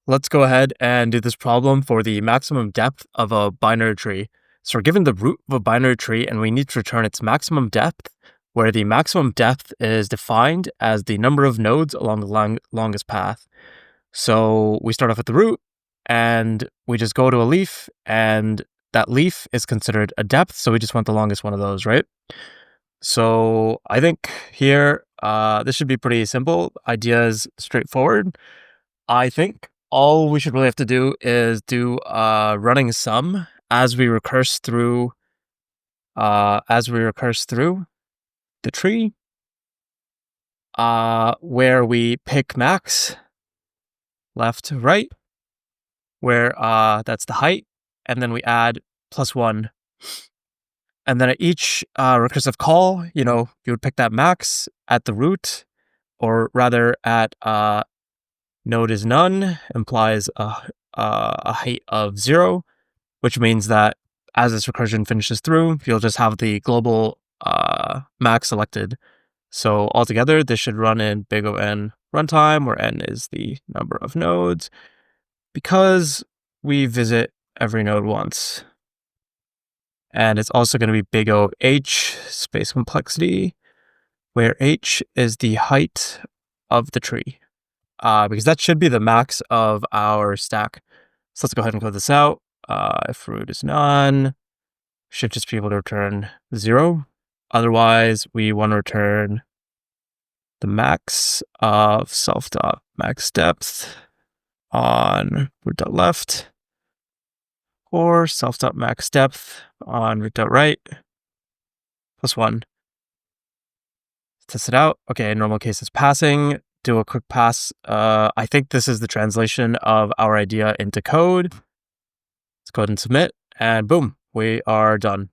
Let's go ahead and do this problem for the maximum depth of a binary tree. So we're given the root of a binary tree and we need to return its maximum depth, where the maximum depth is defined as the number of nodes along the longest path. So we start off with the root and we just go to a leaf, and that leaf is considered a depth. So we just want the longest one of those, right? So I think here, this should be pretty simple. Idea is straightforward. I think all we should really have to do is do running sum as we recurse through the tree, where we pick max left to right, where that's the height, and then we add +1. And then at each recursive call, you would pick that max at the root, or rather at node is none, implies a height of 0, which means that as this recursion finishes through, you'll just have the global max selected. So altogether, this should run in big O N runtime, where n is the number of nodes, because we visit every node once. And it's also going to be big O H space complexity, where H is the height of the tree, because that should be the max of our stack. So let's go ahead and code this out. If root is none, should just be able to return 0. Otherwise, we want to return the max of self.maxDepth on root.left, or self.maxDepth on root.right, +1. Test it out. Okay, normal case is passing. Do a quick pass. I think this is the translation of our idea into code. Let's go ahead and submit, and boom, we are done.